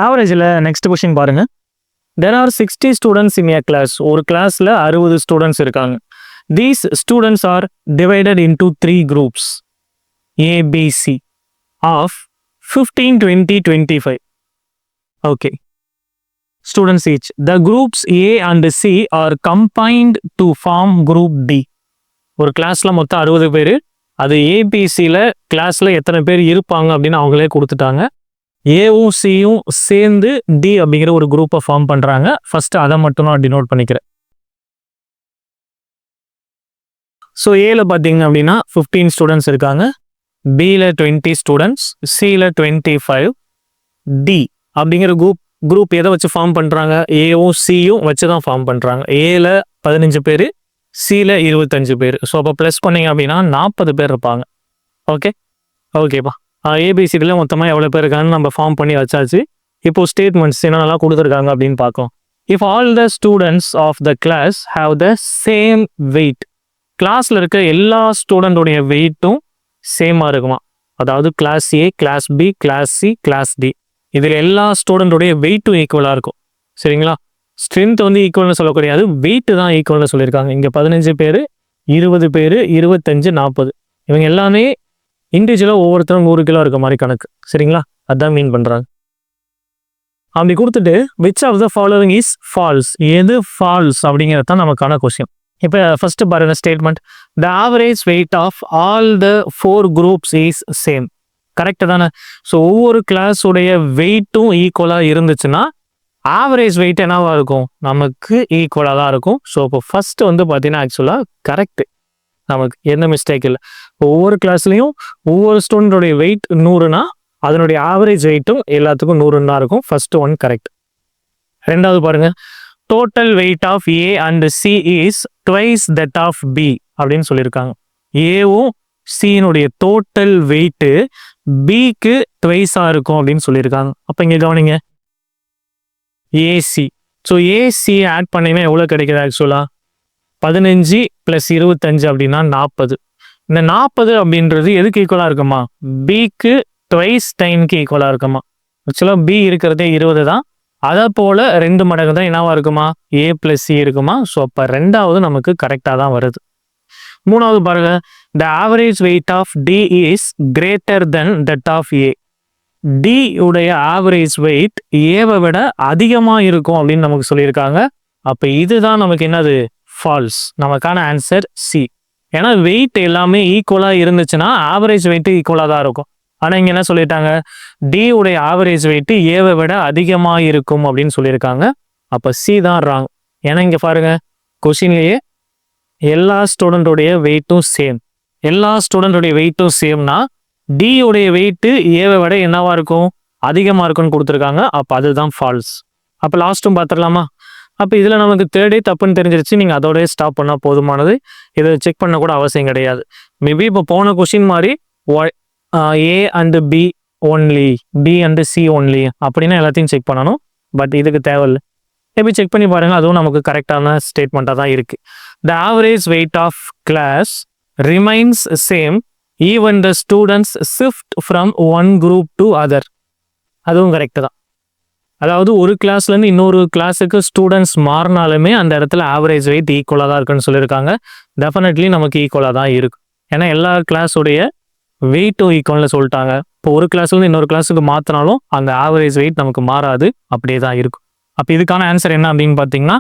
ஆவரேஜில் next question பாருங்க. There are 60 students in a class. ஒரு கிளாஸில் 60 ஸ்டூடெண்ட்ஸ் இருக்காங்க. These students are divided into 3 groups A, B, C of 15, 20, 25. Okay. Students each. The groups A and C are combined to form group D. ஒரு கிளாஸில் மொத்தம் 60 பேர். அது ஏபிசியில் கிளாஸில் எத்தனை பேர் இருப்பாங்க அப்படின்னு அவங்களே கொடுத்துட்டாங்க. ஏவும் சியும் சேர்ந்து டி அப்படிங்கிற ஒரு குரூப்பை ஃபார்ம் பண்ணுறாங்க. ஃபர்ஸ்ட் அதை மட்டும் நான் டினோட் பண்ணிக்கிறேன். ஸோ ஏல பார்த்தீங்க அப்படின்னா 15 ஸ்டூடெண்ட்ஸ் இருக்காங்க, பியில் 20 ஸ்டூடெண்ட்ஸ், சியில் 25. டி அப்படிங்கிற குரூப் எதை வச்சு ஃபார்ம் பண்ணுறாங்க? ஏவும் சியும் வச்சு தான் ஃபார்ம் பண்ணுறாங்க. ஏல 15 பேர், சியில் 25 பேர். ஸோ அப்போ ப்ளஸ் பண்ணிங்க அப்படின்னா 40 பேர் இருப்பாங்க. ஓகேப்பா. ஏபிசிடியில் மொத்தமாக எவ்வளோ பேர் இருக்காங்கன்னு நம்ம ஃபார்ம் பண்ணி வச்சாச்சு. இப்போது ஸ்டேட்மெண்ட்ஸ் என்னென்னலாம் கொடுத்துருக்காங்க அப்படின்னு பார்க்கலாம். If all the students of the class have the same weight, கிளாஸில் இருக்க எல்லா ஸ்டூடெண்டோடைய வெயிட்டும் சேமாக இருக்குமா? அதாவது class A, class B, class C, class D, இதில் எல்லா ஸ்டூடெண்டோடைய வெயிட்டும் ஈக்குவலாக இருக்கும். சரிங்களா? ஸ்ட்ரென்த் வந்து ஈக்குவல்னு சொல்லக்கூடாது, வெயிட்டு தான் ஈக்குவல்னு சொல்லியிருக்காங்க. இங்கே 15 பேர், 20 பேர், 25, 40 இவங்க எல்லாமே இண்டிவிஜுவலாக ஒவ்வொருத்தரும் 100 கிலோ இருக்க மாதிரி கணக்கு. சரிங்களா? அதான் மீன் பண்ணுறாங்க. அப்படி கொடுத்துட்டு which of the following is false, எது ஃபால்ஸ் அப்படிங்கிறது தான் நமக்கான கொஸ்டின். இப்போ ஃபர்ஸ்ட் பாருங்க statement. The average weight of all the 4 groups is same. Correct தானே? ஸோ ஒவ்வொரு கிளாஸுடைய வெயிட்டும் ஈக்குவலாக இருந்துச்சுன்னா ஆவரேஜ் வெயிட் என்னவா இருக்கும்? நமக்கு ஈக்குவலாக தான் இருக்கும். ஸோ இப்போ ஃபர்ஸ்ட் வந்து பார்த்தீங்கன்னா ஆக்சுவலாக கரெக்டு, நமக்கு எந்த மிஸ்டேக் இல்லை. ஒவ்வொரு கிளாஸ்லையும் ஒவ்வொரு ஸ்டூடெண்டோடைய வெயிட் 100னா அதனுடைய ஆவரேஜ் வெயிட்டும் எல்லாத்துக்கும் 100 தான் இருக்கும். First one correct. ரெண்டாவது பாருங்க, total weight of A and C is twice that of B அப்படின்னு சொல்லியிருக்காங்க. ஏவும் சியினுடைய டோட்டல் வெயிட்டு பிக்கு ட்வைஸாக இருக்கும் அப்படின்னு சொல்லியிருக்காங்க. அப்போ இங்கே கவனிங்க, ஏசி. ஸோ ஏசி ஆட் பண்ணிங்கன்னா எவ்வளோ கிடைக்குது? ஆக்சுவலாக 15 + 25 அப்படின்னா 40. இந்த 40 அப்படின்றது எதுக்கு ஈக்குவலாக இருக்குமா? பிக்கு ட்வைஸ் டைம்க்கு ஈக்குவலாக இருக்குமா? ஆக்சுவலாக பி இருக்கிறதே 20 தான், அதை போல் 2 மடங்கு தான் என்னவா இருக்குமா? ஏ + சி இருக்குமா? ஸோ அப்போ ரெண்டாவது நமக்கு கரெக்டாக தான் வருது. மூணாவது பாருங்க, the average weight of D is greater than that of A. D உடைய ஆவரேஜ் வெயிட் ஏவை விட அதிகமாக இருக்கும் அப்படின்னு நமக்கு சொல்லியிருக்காங்க. அப்போ இதுதான் நமக்கு என்னது? ஃபால்ஸ். நமக்கான ஆன்சர் சி. ஏன்னா வெயிட் எல்லாமே ஈக்குவலாக இருந்துச்சுன்னா ஆவரேஜ் வெயிட்டு ஈக்குவலாக தான் இருக்கும். ஆனால் இங்கே என்ன சொல்லிட்டாங்க? டி உடைய ஆவரேஜ் வெயிட்டு ஏவை விட அதிகமாக இருக்கும் அப்படின்னு சொல்லியிருக்காங்க. அப்போ சி தான் ராங். ஏன்னா இங்கே பாருங்க, கொஷின்லேயே எல்லா ஸ்டூடெண்டோடைய வெயிட்டும் சேம். எல்லா ஸ்டூடெண்டோடைய வெயிட்டும் சேம்னா டி உடைய வெயிட்டு ஏவை விட என்னவா இருக்கும்? அதிகமாக இருக்கும்னு கொடுத்துருக்காங்க. அப்போ அதுதான் ஃபால்ஸ். அப்போ லாஸ்ட்டும் பார்த்துடலாமா? அப்போ இதில் நமக்கு தேர்டே தப்புன்னு தெரிஞ்சிருச்சு. நீங்கள் அதோடய ஸ்டாப் பண்ணால் போதுமானது. இதை செக் பண்ண கூட அவசியம் கிடையாது. மேபி இப்போ போன கொஷின் மாதிரி A and B only, B and C only அப்படின்னா எல்லாத்தையும் செக் பண்ணணும். பட் இதுக்கு தேவையில்லை. மேபி செக் பண்ணி பாருங்கள், அதுவும் நமக்கு கரெக்டான ஸ்டேட்மெண்ட்டாக தான் இருக்குது. The average weight of class remains same even the students shift from one group to other. அதுவும் கரெக்டு தான். அதாவது ஒரு கிளாஸ்லேருந்து இன்னொரு கிளாஸுக்கு ஸ்டூடெண்ட்ஸ் மாறினாலுமே அந்த இடத்துல ஆவரேஜ் வெயிட் ஈக்குவலாக தான் இருக்குன்னு சொல்லியிருக்காங்க. டெஃபினெட்லி நமக்கு ஈக்குவலாக தான் இருக்கும். ஏன்னா எல்லா கிளாஸுடைய வெயிட்டும் ஈக்குவல்னு சொல்லிட்டாங்க. இப்போ ஒரு கிளாஸ்லேருந்து இன்னொரு கிளாஸுக்கு மாற்றினாலும் அந்த ஆவரேஜ் வெயிட் நமக்கு மாறாது, அப்படியே தான் இருக்கும். அப்போ இதுக்கான ஆன்சர் என்ன அப்படின்னு பார்த்தீங்கன்னா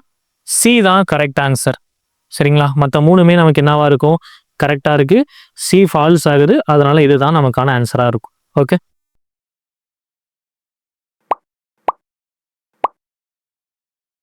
சி தான் கரெக்ட் ஆன்சர். சரிங்களா? மற்ற மூணுமே நமக்கு என்னவா இருக்கும்? கரெக்டாக இருக்குது. சி ஃபால்ஸ் ஆகுது. அதனால இதுதான் நமக்கான ஆன்சராக இருக்கும். ஓகே.